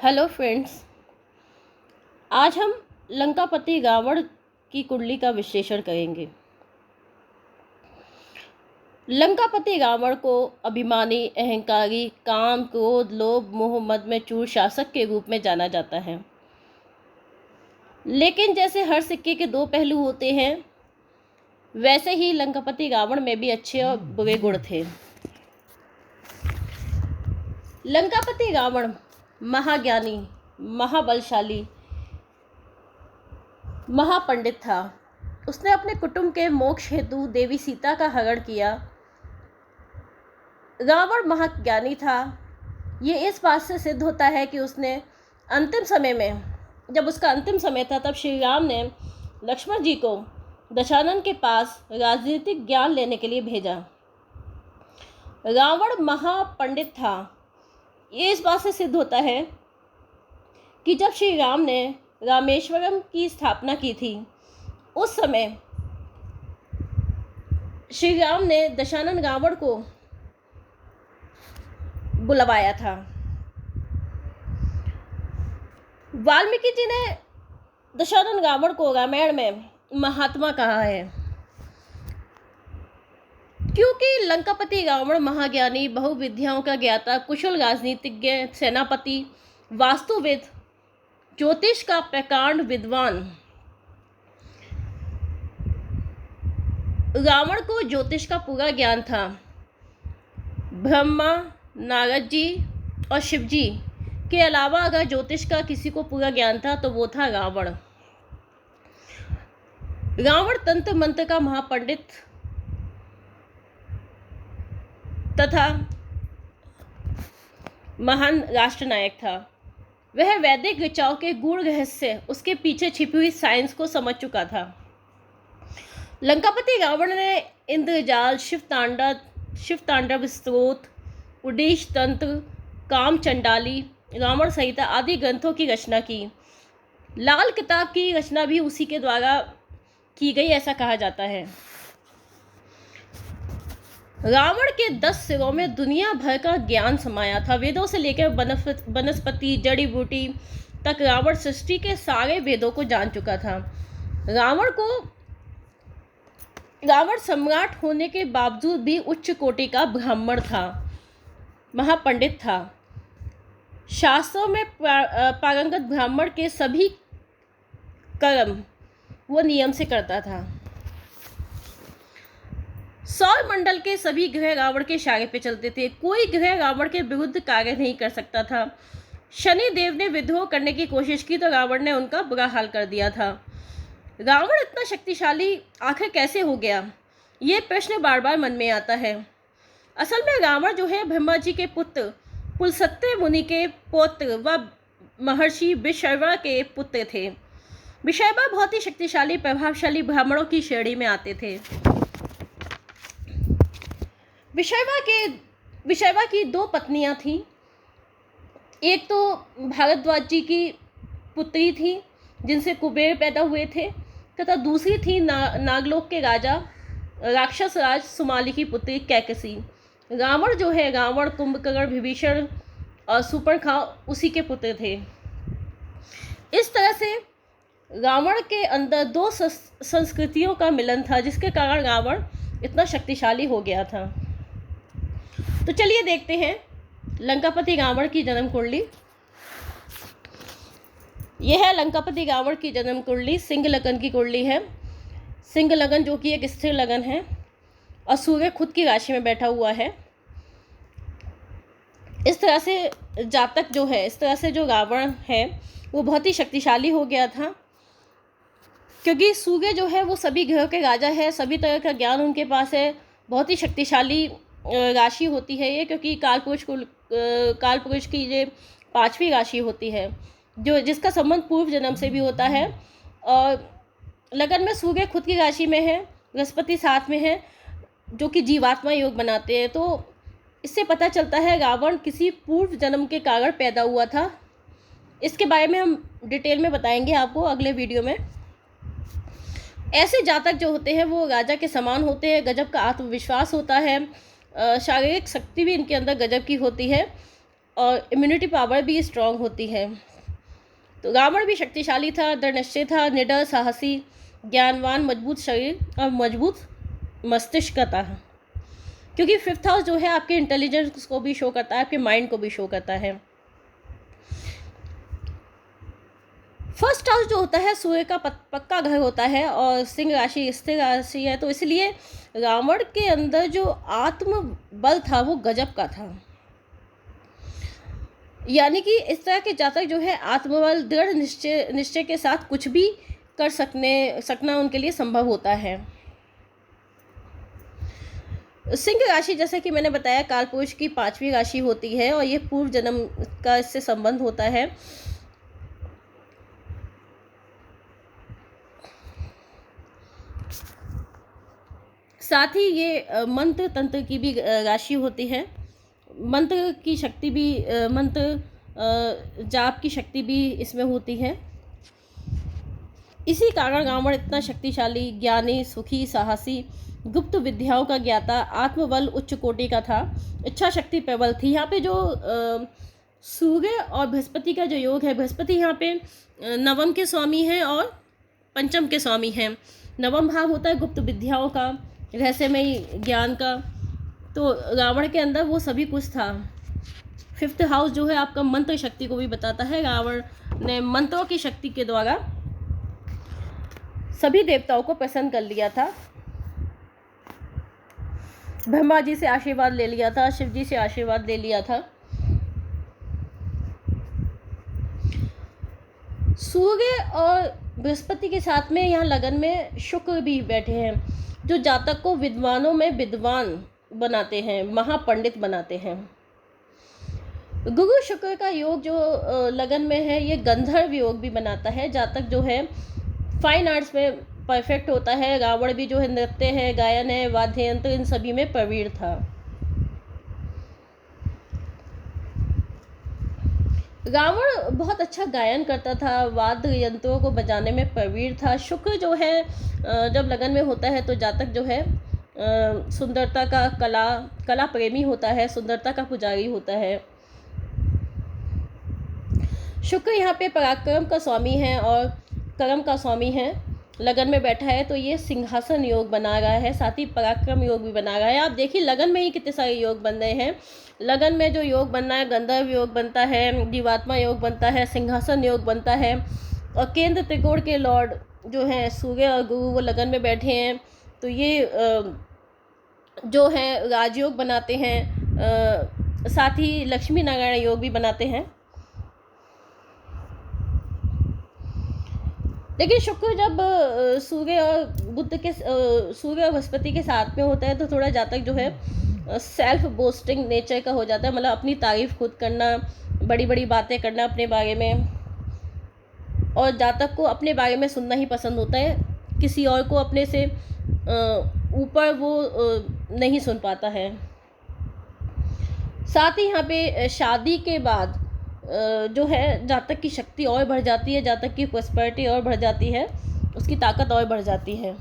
Hello friends. आज हम लंकापति रावण की कुंडली का विश्लेषण करेंगे। लंकापति रावण को अभिमानी, अहंकारी, काम, क्रोध, लोभ, मोह, मद में चूर शासक के रूप में जाना जाता है। लेकिन जैसे हर सिक्के के दो पहलू होते हैं, वैसे ही लंकापति रावण में भी अच्छे और बुरे गुण थे। लंकापति रावण महाज्ञानी, महाबलशाली, महापंडित था। उसने अपने कुटुंब के मोक्ष हेतु देवी सीता का हरण किया। रावण महाज्ञानी था। ये इस बात से सिद्ध होता है कि उसने अंतिम समय में, जब उसका अंतिम समय था, तब श्री राम ने लक्ष्मण जी को दशानन के पास राजनीतिक ज्ञान लेने के लिए भेजा। रावण महापंडित था। ये इस बात से सिद्ध होता है कि जब श्री राम ने रामेश्वरम की स्थापना की थी, उस समय श्री राम ने दशानन रावण को बुलवाया था। वाल्मीकि जी ने दशानन रावण को रामायण में महात्मा कहा है, क्योंकि लंकापति रावण महाज्ञानी, बहुविद्याओं का ज्ञाता, कुशल राजनीतिज्ञ, सेनापति, वास्तुविद, ज्योतिष का प्रकांड विद्वान। रावण को ज्योतिष का पूरा ज्ञान था। ब्रह्मा, नारद जी और शिव जी के अलावा अगर ज्योतिष का किसी को पूरा ज्ञान था तो वो था रावण। रावण तंत्र मंत्र का महापंडित तथा महान राष्ट्रनायक था। वह वैदिक ऋचाओं के गूढ़ रहस्य, उसके पीछे छिपी हुई साइंस को समझ चुका था। लंकापति रावण ने इंद्रजाल, शिव तांडव स्तोत्र, उडीश तंत्र, काम चंडाली, रावण संहिता आदि ग्रंथों की रचना की। लाल किताब की रचना भी उसी के द्वारा की गई, ऐसा कहा जाता है। रावण के 10 सिरों में दुनिया भर का ज्ञान समाया था। वेदों से लेकर वनस्पति, जड़ी बूटी तक रावण सृष्टि के सारे वेदों को जान चुका था। रावण सम्राट होने के बावजूद भी उच्च कोटि का ब्राह्मण था, महापंडित था। शास्त्रों में पारंगत ब्राह्मण के सभी कर्म वो नियम से करता था। सौर मंडल के सभी ग्रह रावण के इशारे पे चलते थे। कोई ग्रह रावण के विरुद्ध कार्य नहीं कर सकता था। शनि देव ने विद्रोह करने की कोशिश की तो रावण ने उनका बुरा हाल कर दिया था। रावण इतना शक्तिशाली आखिर कैसे हो गया, ये प्रश्न बार बार मन में आता है। असल में रावण जो है ब्रह्मा जी के पुत्र पुलस्त्य मुनि के पौत्र व महर्षि विश्रवा के पुत्र थे। विश्रवा बहुत ही शक्तिशाली, प्रभावशाली ब्राह्मणों की श्रेणी में आते थे। विश्रवा की 2 पत्नियां थीं। एक तो भारद्वाज जी की पुत्री थी, जिनसे कुबेर पैदा हुए थे, तथा दूसरी थी नागलोक के राजा राक्षस राज सुमाली की पुत्री कैकसी। रावण जो है, रावण, कुंभकर्ण, विभीषण और सूर्पणखा उसी के पुत्र थे। इस तरह से रावण के अंदर 2 संस्कृतियों का मिलन था, जिसके कारण रावण इतना शक्तिशाली हो गया था। तो चलिए देखते हैं लंकापति रावण की जन्म कुंडली। यह है लंकापति रावण की जन्म कुंडली। सिंह लगन की कुंडली है। सिंह लगन जो कि एक स्थिर लगन है और सूर्य खुद की राशि में बैठा हुआ है। इस तरह से जातक जो है, इस तरह से जो रावण है वो बहुत ही शक्तिशाली हो गया था, क्योंकि सूर्य जो है वो सभी ग्रहों के राजा है। सभी तरह का ज्ञान उनके पास है। बहुत ही शक्तिशाली राशि होती है ये, क्योंकि कालपुरुष की ये 5वीं राशि होती है, जिसका संबंध पूर्व जन्म से भी होता है। और लगन में सूर्य खुद की राशि में है, बृहस्पति साथ में है, जो कि जीवात्मा योग बनाते हैं। तो इससे पता चलता है रावण किसी पूर्व जन्म के कारण पैदा हुआ था। इसके बारे में हम डिटेल में बताएंगे आपको अगले वीडियो में। ऐसे जातक जो होते हैं वो राजा के समान होते हैं। गजब का आत्मविश्वास होता है, शारीरिक शक्ति भी इनके अंदर गजब की होती है। और इम्यूनिटी पावर भी स्ट्रांग होती है। तो रावण भी शक्तिशाली था, दृढ़निश्चय था, निडर, साहसी, ज्ञानवान, मजबूत शरीर और मजबूत मस्तिष्क का था। क्योंकि 5th हाउस जो है आपके इंटेलिजेंस को भी शो करता है, आपके माइंड को भी शो करता है। 1st हाउस जो होता है सूर्य का पक्का घर होता है और सिंह राशि स्थिर राशि है, तो इसलिए रावण के अंदर जो आत्मबल था वो गजब का था। यानी कि इस तरह के जातक जो है आत्मबल, दृढ़ निश्चय के साथ कुछ भी कर सकना उनके लिए संभव होता है। सिंह राशि जैसे कि मैंने बताया कालपुरुष की 5वीं राशि होती है और ये पूर्व जन्म का इससे संबंध होता है। साथ ही ये मंत्र तंत्र की भी राशि होती है। मंत्र की शक्ति भी मंत्र जाप की शक्ति भी इसमें होती है। इसी कारण रावण इतना शक्तिशाली, ज्ञानी, सुखी, साहसी, गुप्त विद्याओं का ज्ञाता, आत्मबल उच्च कोटि का था, इच्छा शक्ति प्रबल थी। यहाँ पे जो सूर्य और बृहस्पति का जो योग है, बृहस्पति यहाँ पे नवम के स्वामी हैं और पंचम के स्वामी हैं। नवम भाव होता है गुप्त विद्याओं का, रहस्यमयी ज्ञान का, तो रावण के अंदर वो सभी कुछ था। 5th हाउस जो है आपका मंत्र शक्ति को भी बताता है। रावण ने मंत्रों की शक्ति के द्वारा सभी देवताओं को प्रसन्न कर लिया था। ब्रह्मा जी से आशीर्वाद ले लिया था, शिव जी से आशीर्वाद ले लिया था। सूर्य और बृहस्पति के साथ में यहाँ लगन में शुक्र भी बैठे हैं, जो जातक को विद्वानों में विद्वान बनाते हैं, महापंडित बनाते हैं। गुरु शुक्र का योग जो लगन में है, ये गंधर्व योग भी बनाता है। जातक जो है फाइन आर्ट्स में परफेक्ट होता है। रावण भी जो है नृत्य है, गायन है, वाद्य यंत्र, इन सभी में प्रवीण था। रावण बहुत अच्छा गायन करता था, वाद्य यंत्रों को बजाने में प्रवीण था। शुक्र जो है जब लगन में होता है तो जातक जो है सुंदरता का कला प्रेमी होता है, सुंदरता का पुजारी होता है। शुक्र यहाँ पे पराक्रम का स्वामी है और कर्म का स्वामी है। लगन में बैठा है तो ये सिंहासन योग बना रहा है, साथ ही पराक्रम योग भी बना रहा है। आप देखिए लगन में ही कितने सारे योग बन रहे हैं। लगन में जो योग बनना है, गंधर्व योग बनता है, जीवात्मा योग बनता है, सिंहासन योग बनता है, और केंद्र त्रिकोण के लॉर्ड जो हैं सूर्य और गुरु वो लगन में बैठे हैं, तो ये जो है राजयोग बनाते हैं। साथ ही लक्ष्मी नारायण योग भी बनाते हैं। लेकिन शुक्र जब सूर्य और बृहस्पति के साथ में होता है तो थोड़ा जातक जो है सेल्फ बोस्टिंग नेचर का हो जाता है, मतलब अपनी तारीफ खुद करना, बड़ी बड़ी बातें करना अपने बारे में, और जातक को अपने बारे में सुनना ही पसंद होता है, किसी और को अपने से ऊपर वो नहीं सुन पाता है। साथ ही यहाँ पे शादी के बाद जो है जातक की शक्ति और बढ़ जाती है, जातक की प्रॉस्पेरिटी और बढ़ जाती है, उसकी ताकत और बढ़ जाती है।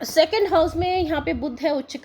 सेकंड हाउस में यहाँ पे बुध है उच्च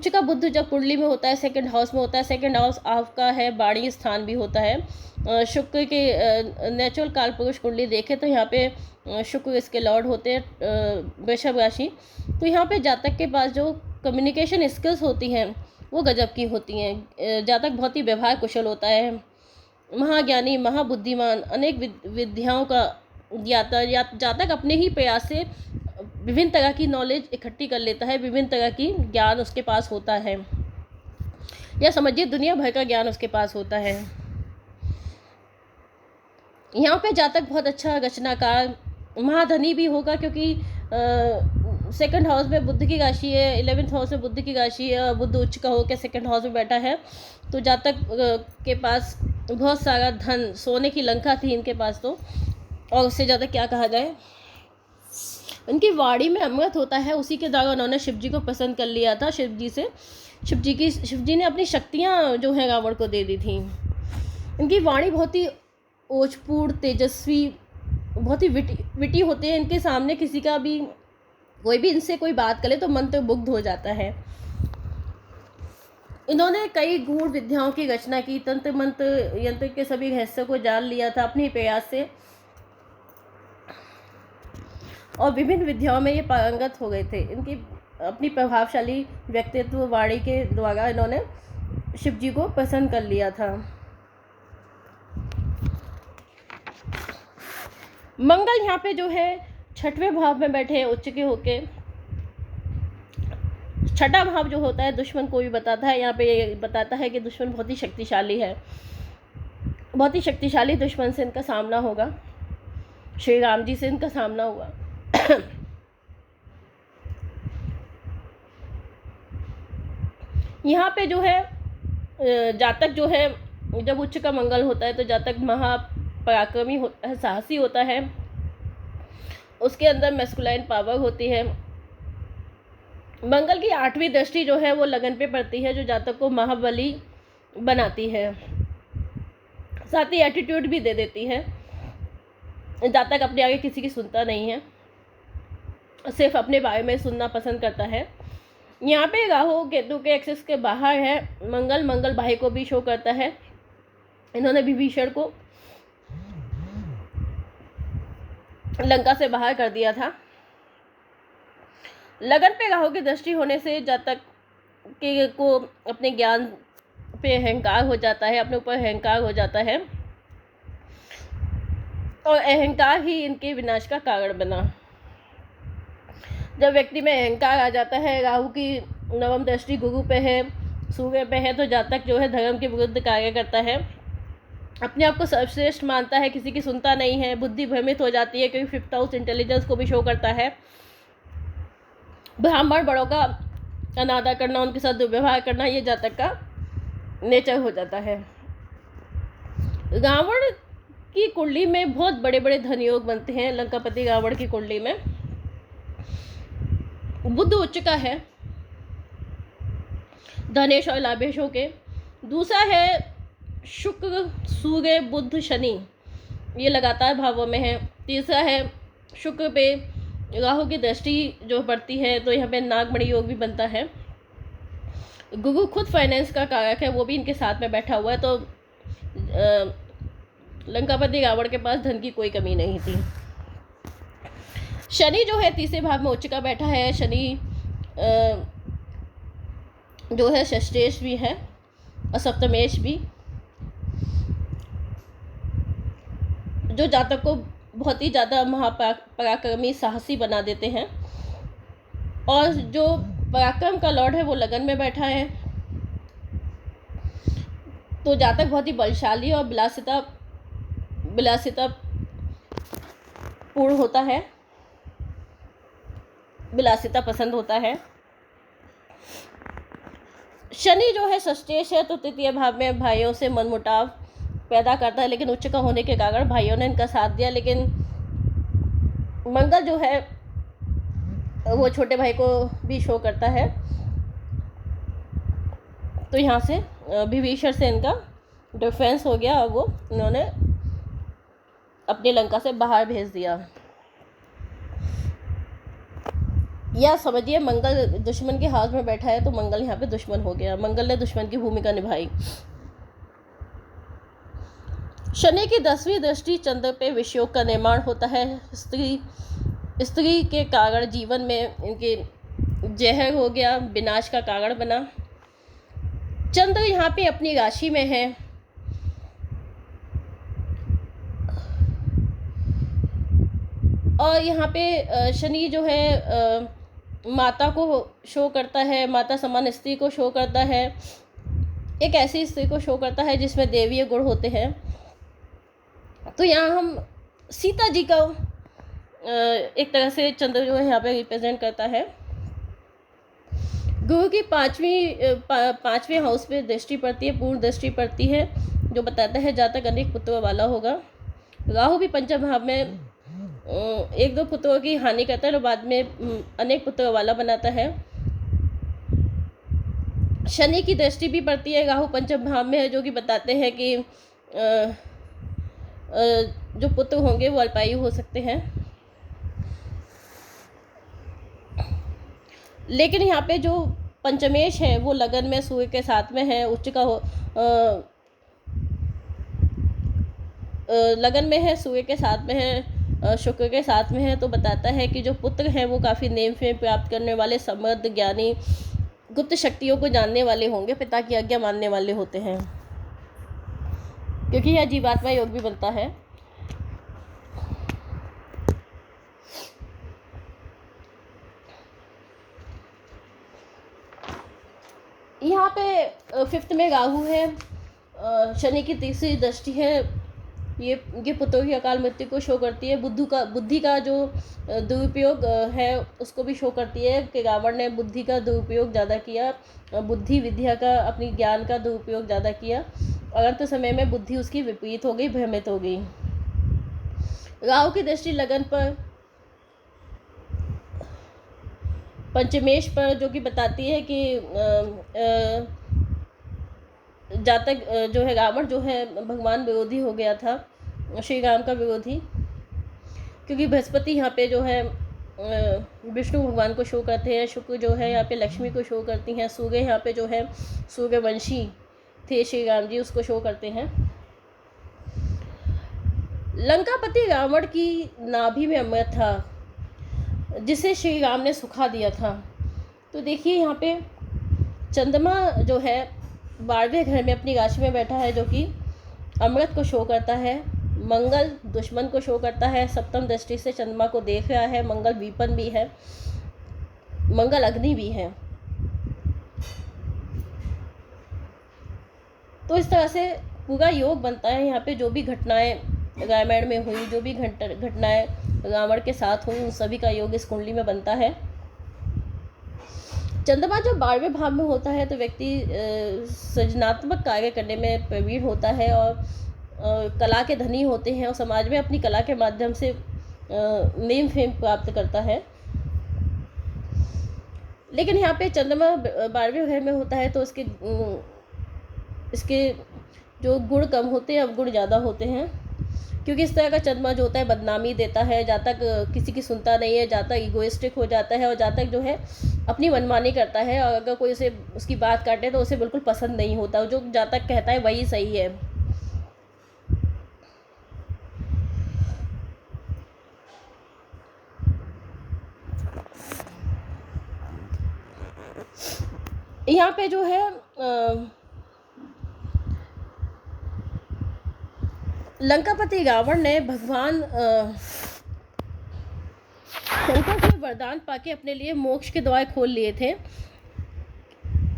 का बुध जब कुंडली में होता है, सेकंड हाउस में होता है। सेकंड हाउस आपका है वाणी स्थान भी होता है। शुक्र के नेचुरल कालपुरुष कुंडली देखें तो यहाँ पे शुक्र इसके लॉर्ड होते हैं, वृषभ राशि। तो यहाँ पे जातक के पास जो कम्युनिकेशन स्किल्स होती हैं वो गजब की होती हैं। जातक बहुत ही व्यवहार कुशल होता है, महाज्ञानी, महाबुद्धिमान, अनेक विद्याओं का ज्ञाता। जातक अपने ही प्रयास से विभिन्न तरह की नॉलेज इकट्ठी कर लेता है, विभिन्न तरह की ज्ञान उसके पास होता है, या समझिए दुनिया भर का ज्ञान उसके पास होता है। यहाँ पे जातक बहुत अच्छा रचनाकार, महाधनी भी होगा, क्योंकि सेकंड हाउस में बुध की राशि है, 11th हाउस में बुध की राशि है, और बुध उच्च का होकर सेकंड हाउस में बैठा है, तो जातक के पास बहुत सारा धन, सोने की लंका थी इनके पास तो, और उससे ज़्यादा क्या कहा जाए। उनकी वाणी में अमृत होता है, उसी के द्वारा उन्होंने शिव जी को पसंद कर लिया था। शिव जी ने अपनी शक्तियाँ जो है रावण को दे दी थी। इनकी वाणी बहुत ही ओजपूर्ण, तेजस्वी, बहुत ही विटी होते हैं। इनके सामने किसी का भी कोई भी इनसे कोई बात करे तो मन तो मुग्ध हो जाता है। इन्होंने कई गूढ़ विद्याओं की रचना की, तंत्र मंत्र यंत्र के सभी रहस्यों को जान लिया था अपने ही प्रयास से, और विभिन्न विद्याओं में ये पारंगत हो गए थे। इनकी अपनी प्रभावशाली व्यक्तित्व वाणी के द्वारा इन्होंने शिव जी को प्रसन्न कर लिया था। मंगल यहाँ पे जो है 6वें भाव में बैठे हैं उच्च के होके। 6ठा भाव जो होता है दुश्मन को भी बताता है। यहाँ पे ये बताता है कि दुश्मन बहुत ही शक्तिशाली है, बहुत ही शक्तिशाली दुश्मन से इनका सामना होगा। श्री राम जी से इनका सामना हुआ। यहाँ पे जो है जातक जो है जब उच्च का मंगल होता है तो जातक महापराक्रमी होता है, साहसी होता है, उसके अंदर मैस्कुलाइन पावर होती है। मंगल की 8वीं दृष्टि जो है वो लगन पे पड़ती है, जो जातक को महाबली बनाती है, साथ ही एटीट्यूड भी दे देती है। जातक अपने आगे किसी की सुनता नहीं है, सिर्फ अपने बारे में सुनना पसंद करता है। यहाँ पे राहु केतु के एक्सेस के बाहर है मंगल भाई को भी शो करता है। इन्होंने विभीषण को लंका से बाहर कर दिया था। लगन पे राहु की दृष्टि होने से जातक के को अपने ज्ञान पे अहंकार हो जाता है, अपने ऊपर अहंकार हो जाता है, और अहंकार ही इनके विनाश का कारण बना। जब व्यक्ति में अहंकार आ जाता है, राहु की 9वीं दृष्टि गुरु पे है, सूर्य पे है, तो जातक जो है धर्म के विरुद्ध कार्य करता है, अपने आप को सर्वश्रेष्ठ मानता है, किसी की सुनता नहीं है, बुद्धि भ्रमित हो जाती है, क्योंकि 5th हाउस इंटेलिजेंस को भी शो करता है। ब्राह्मण बड़ों का अनादर करना, उनके साथ दुर्व्यवहार करना, ये जातक का नेचर हो जाता है। रावण की कुंडली में बहुत बड़े बड़े धन योग बनते हैं। लंकापति रावण की कुंडली में बुध उच्च का है, धनेश और लाभेशों के। दूसरा है शुक्र, सूर्य, बुध, शनि, ये लगातार भावों में है। तीसरा है शुक्र पे राहु की दृष्टि जो पड़ती है, तो यहाँ पे नागमणि योग भी बनता है। गुरु खुद फाइनेंस का कारक है, वो भी इनके साथ में बैठा हुआ है, तो लंकापति रावण के पास धन की कोई कमी नहीं थी। शनि जो है 3रे भाव में उच्च का बैठा है। शनि जो है षष्ठेश भी है और सप्तमेश भी, जो जातक को बहुत ही ज़्यादा महापराक्रमी साहसी बना देते हैं। और जो पराक्रम का लॉर्ड है वो लगन में बैठा है, तो जातक बहुत ही बलशाली और विलासिता पूर्ण होता है, विलासिता पसंद होता है। शनि जो है षष्ठेश है, तो 3य भाव में भाइयों से मनमुटाव पैदा करता है, लेकिन उच्च का होने के कारण भाइयों ने इनका साथ दिया। लेकिन मंगल जो है वो छोटे भाई को भी शो करता है, तो यहाँ से विभीषण से इनका डिफरेंस हो गया और वो इन्होंने अपनी लंका से बाहर भेज दिया। या समझिए मंगल दुश्मन के हाथ में बैठा है, तो मंगल यहाँ पे दुश्मन हो गया, मंगल ने दुश्मन की भूमिका निभाई। शनि की 10वीं दृष्टि चंद्र पे विषयोग का निर्माण होता है। स्त्री के कारण जीवन में इनके जहर हो गया, विनाश का कारण बना। चंद्र यहाँ पे अपनी राशि में है, और यहाँ पे शनि जो है माता को शो करता है, माता समान स्त्री को शो करता है, एक ऐसी स्त्री को शो करता है जिसमें देवीय गुण होते हैं। तो यहाँ हम सीता जी का एक तरह से चंद्र जो है यहाँ पे रिप्रेजेंट करता है। गुरु की 5वें हाउस पे दृष्टि पड़ती है, पूर्ण दृष्टि पड़ती है, जो बताता है जातक अनेक पुत्रों वाला होगा। राहु भी 5वें भाव में 1-2 पुत्रों की हानि करता है और बाद में अनेक पुत्रों वाला बनाता है। शनि की दृष्टि भी पड़ती है, राहु 5वें भाव में है, जो कि बताते हैं कि जो पुत्र होंगे वो अल्पायु हो सकते हैं। लेकिन यहाँ पे जो पंचमेश है वो लगन में सूर्य के साथ में है, उच्च का लगन में है, सूर्य के साथ में है, शुक्र के साथ में है, तो बताता है कि जो पुत्र हैं वो काफ़ी नेम फेम प्राप्त करने वाले, समृद्ध, ज्ञानी, गुप्त शक्तियों को जानने वाले होंगे, पिता की आज्ञा मानने वाले होते हैं, क्योंकि यह जीवात्मा योग भी बनता है। यहाँ पे फिफ्थ में राहु है, शनि की तीसरी दृष्टि है, ये पुत्रों की अकाल मृत्यु को शो करती है। बुद्धि का जो दुरुपयोग है उसको भी शो करती है कि रावण ने बुद्धि का दुरुपयोग ज़्यादा किया, बुद्धि विद्या का, अपनी ज्ञान का दुरुपयोग ज़्यादा किया, और अंत समय में बुद्धि उसकी विपरीत हो गई, भ्रमित हो गई। राहु की दृष्टि लगन पर, पंचमेश पर, जो कि बताती है कि जातक जो है रावण जो है भगवान विरोधी हो गया था, श्री राम का विरोधी, क्योंकि बृहस्पति यहाँ पे जो है विष्णु भगवान को शो करते हैं, शुक्र जो है यहाँ पे लक्ष्मी को शो करती हैं, सूर्य यहाँ पे जो है सूर्यवंशी थे श्री राम जी, उसको शो करते हैं। लंकापति रावण की नाभि में अमृत था जिसे श्री राम ने सुखा दिया था। तो देखिए यहाँ पे चंद्रमा जो है 12वें घर में अपनी राशि में बैठा है, जो कि अमृत को शो करता है। मंगल दुश्मन को शो करता है, सप्तम दृष्टि से चंद्रमा को देख रहा है। मंगल विपन भी है, मंगल अग्नि भी है। तो इस तरह से पूरा योग बनता है। यहाँ पे जो भी घटनाएं रामायण में हुई, जो भी घटनाएं रावण के साथ हुई, उन सभी का योग इस कुंडली में बनता है। चंद्रमा जब 12वें भाव में होता है तो व्यक्ति सृजनात्मक कार्य करने में प्रवीण होता है और कला के धनी होते हैं और समाज में अपनी कला के माध्यम से नेम फेम प्राप्त करता है। लेकिन यहाँ पे चंद्रमा 12वें घर में होता है तो इसके जो गुण कम होते हैं, अवगुण ज़्यादा होते हैं, क्योंकि इस तरह का चंद्रमा जो होता है बदनामी देता है, जहाँ तक किसी की सुनता नहीं है, जहाँ तक इगोइस्टिक हो जाता है और जहाँ तक जो है अपनी मनमानी करता है, और अगर कोई उसे उसकी बात काटे तो उसे बिल्कुल पसंद नहीं होता, जो जहाँ तक कहता है वही सही है। यहाँ पे जो है लंकापति रावण ने भगवान शंकर से वरदान पाके अपने लिए मोक्ष के द्वार खोल लिए थे,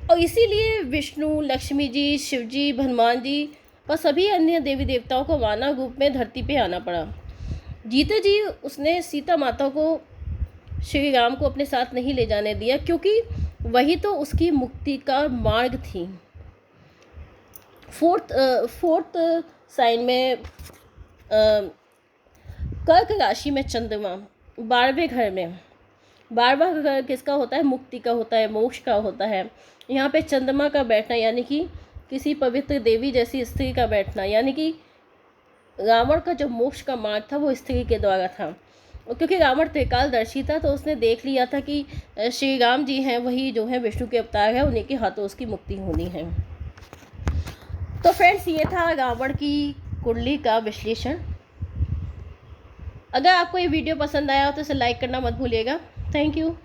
और इसीलिए विष्णु, लक्ष्मी जी, शिव जी, हनुमान जी और सभी अन्य देवी देवताओं को मानव रूप में धरती पे आना पड़ा। जीते जी उसने सीता माता को, श्री राम को अपने साथ नहीं ले जाने दिया, क्योंकि वही तो उसकी मुक्ति का मार्ग थी। फोर्थ साइन में कर्क राशि में चंद्रमा 12वें घर में, 12वां घर किसका होता है? मुक्ति का होता है, मोक्ष का होता है। यहाँ पे चंद्रमा का बैठना यानी कि किसी पवित्र देवी जैसी स्त्री का बैठना, यानी कि रावण का जो मोक्ष का मार्ग था वो स्त्री के द्वारा था। और क्योंकि रावण त्रिकालदर्शी था तो उसने देख लिया था कि श्री राम जी हैं वही जो है विष्णु के अवतार है, उन्हीं के हाथों उसकी मुक्ति होनी है। तो फ्रेंड्स, ये था रावण की कुंडली का विश्लेषण। अगर आपको ये वीडियो पसंद आया हो तो इसे लाइक करना मत भूलिएगा। Thank you.